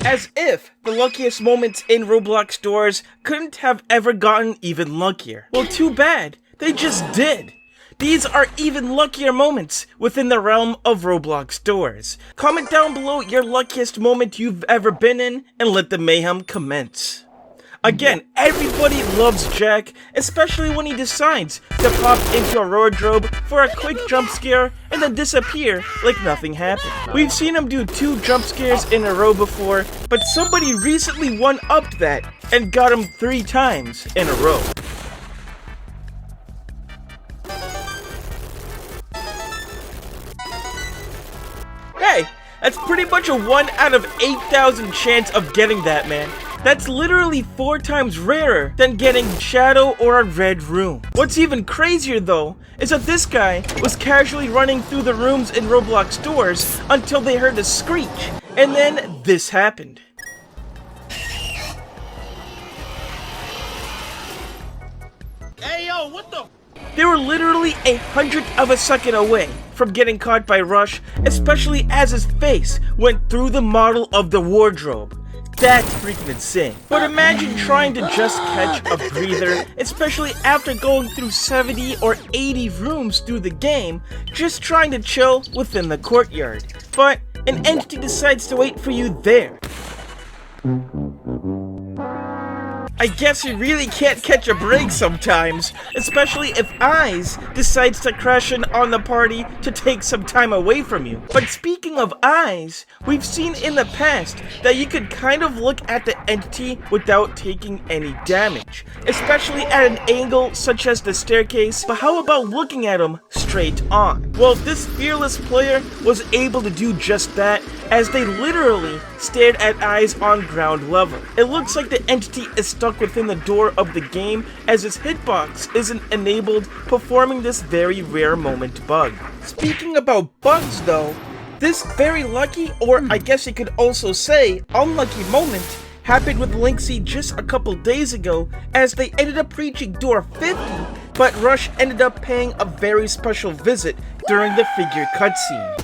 As if the luckiest moments in Roblox Doors couldn't have ever gotten even luckier. Well, too bad, they just did. These are even luckier moments within the realm of Roblox Doors. Comment down below your luckiest moment you've ever been in and let the mayhem commence. Again, everybody loves Jack, especially when he decides to pop into a wardrobe for a quick jump scare and then disappear like nothing happened. We've seen him do 2 jump scares in a row before, but somebody recently one-upped that and got him 3 times in a row. Hey, that's pretty much a 1 out of 8,000 chance of getting that, man. That's literally 4 times rarer than getting Shadow or a red room. What's even crazier though, is that this guy was casually running through the rooms in Roblox Doors until they heard a screech, and then this happened. Hey yo, what the? They were literally 1/100th of a second away from getting caught by Rush, especially as his face went through the model of the wardrobe. That's freaking insane. But imagine trying to just catch a breather, especially after going through 70 or 80 rooms through the game, just trying to chill within the courtyard. But an entity decides to wait for you there. I guess you really can't catch a break sometimes, especially if Eyes decides to crash in on the party to take some time away from you. But speaking of Eyes, we've seen in the past that you could kind of look at the entity without taking any damage, especially at an angle such as the staircase, but how about looking at him straight on? Well, this fearless player was able to do just that, as they literally stared at Eyes on ground level. It looks like the entity is stuck within the door of the game, as his hitbox isn't enabled, performing this very rare moment bug. Speaking about bugs though, this very lucky, or I guess you could also say unlucky moment, happened with Lynxie just a couple days ago, as they ended up reaching door 50, but Rush ended up paying a very special visit during the figure cutscene.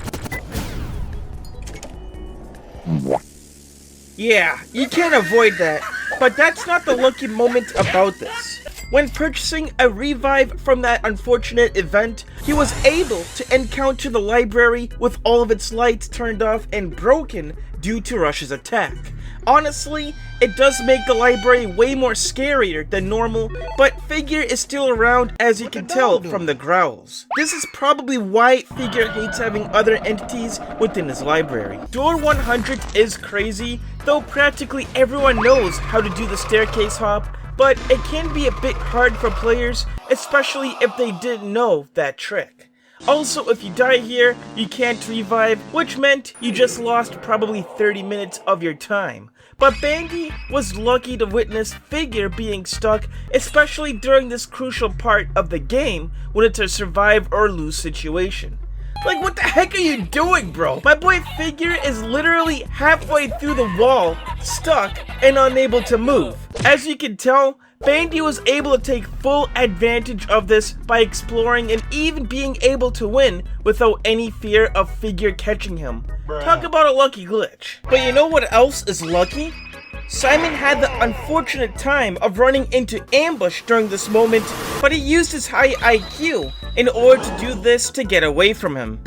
Yeah, you can't avoid that, but that's not the lucky moment about this. When purchasing a revive from that unfortunate event, he was able to encounter the library with all of its lights turned off and broken due to Rush's attack. Honestly, it does make the library way more scarier than normal, but Figure is still around, as you can tell from the growls. This is probably why Figure hates having other entities within his library. Door 100 is crazy, though practically everyone knows how to do the staircase hop, but it can be a bit hard for players, especially if they didn't know that trick. Also, if you die here, you can't revive, which meant you just lost probably 30 minutes of your time. But Bandy was lucky to witness Figure being stuck, especially during this crucial part of the game when it's a survive or lose situation. Like, what the heck are you doing, bro? My boy Figure is literally halfway through the wall, stuck and unable to move. As you can tell, Bandy was able to take full advantage of this by exploring and even being able to win without any fear of Figure catching him. Talk about a lucky glitch. But you know what else is lucky? Simon had the unfortunate time of running into ambush during this moment, but he used his high IQ in order to do this to get away from him.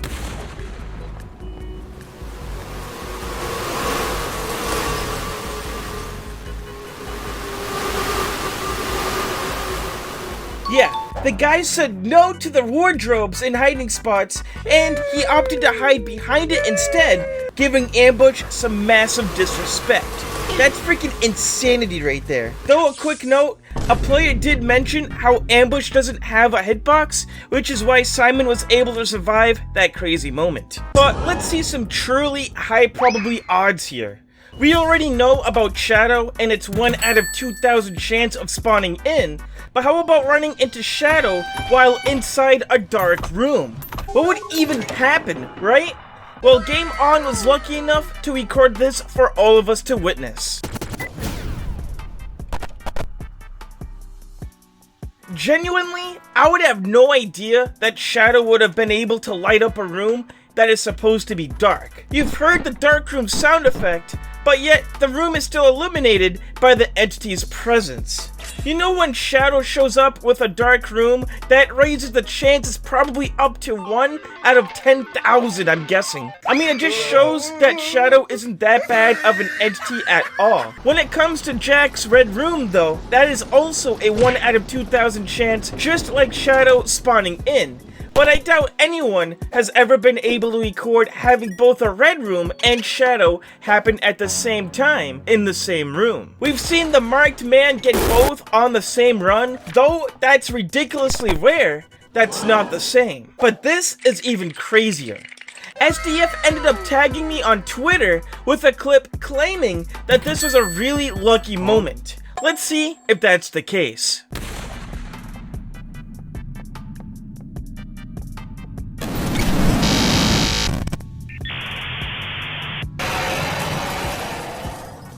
Yeah, the guy said no to the wardrobes and hiding spots, and he opted to hide behind it instead, giving Ambush some massive disrespect. That's freaking insanity right there. Though a quick note, a player did mention how Ambush doesn't have a hitbox, which is why Simon was able to survive that crazy moment. But let's see some truly high probability odds here. We already know about Shadow and its 1 out of 2,000 chance of spawning in, but how about running into Shadow while inside a dark room? What would even happen, right? Well, Game On was lucky enough to record this for all of us to witness. Genuinely, I would have no idea that Shadow would have been able to light up a room that is supposed to be dark. You've heard the dark room sound effect, but yet the room is still illuminated by the entity's presence. You know when Shadow shows up with a dark room, that raises the chances probably up to 1 out of 10,000, I'm guessing. I mean, it just shows that Shadow isn't that bad of an entity at all. When it comes to Jack's red room though, that is also a 1 out of 2,000 chance, just like Shadow spawning in. But I doubt anyone has ever been able to record having both a red room and Shadow happen at the same time in the same room. We've seen the marked man get both on the same run, though that's ridiculously rare. That's not the same. But this is even crazier. SDF ended up tagging me on Twitter with a clip claiming that this was a really lucky moment. Let's see if that's the case.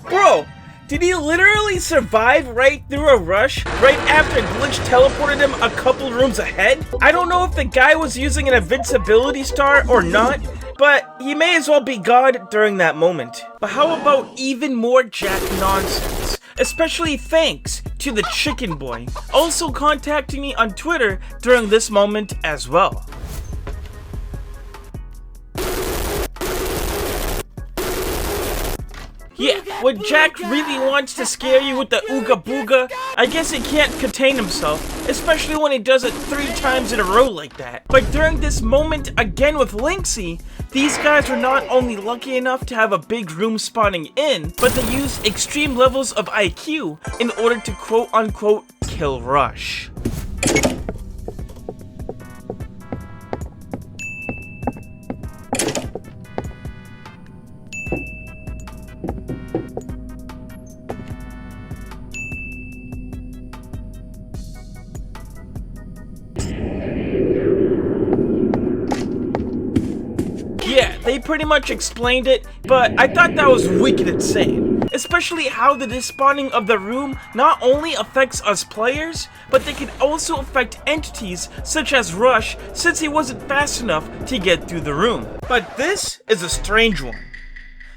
Bro, did he literally survive right through a rush right after Glitch teleported him a couple rooms ahead? I don't know if the guy was using an invincibility star or not, but he may as well be God during that moment. But how about even more Jack nonsense? Especially thanks to the Chicken Boy, also contacting me on Twitter during this moment as well. Yeah, when Jack really wants to scare you with the ooga booga, I guess he can't contain himself, especially when he does it 3 times in a row like that. But during this moment again with Lynxy, these guys were not only lucky enough to have a big room spawning in, but they used extreme levels of IQ in order to quote-unquote kill Rush. Yeah, they pretty much explained it, but I thought that was wicked insane. Especially how the despawning of the room not only affects us players, but they can also affect entities such as Rush since he wasn't fast enough to get through the room. But this is a strange one.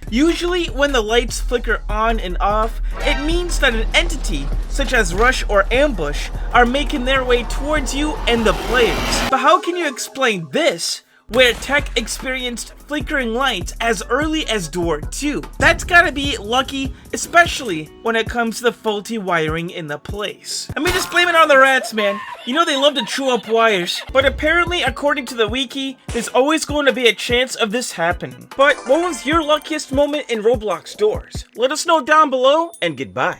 Usually when the lights flicker on and off, it means that an entity, such as Rush or Ambush, are making their way towards you and the players. But how can you explain this, where Tech experienced flickering lights as early as Door 2? That's gotta be lucky, especially when it comes to the faulty wiring in the place. I mean, just blame it on the rats, man. You know they love to chew up wires. But apparently, according to the wiki, there's always going to be a chance of this happening. But what was your luckiest moment in Roblox Doors? Let us know down below, and goodbye.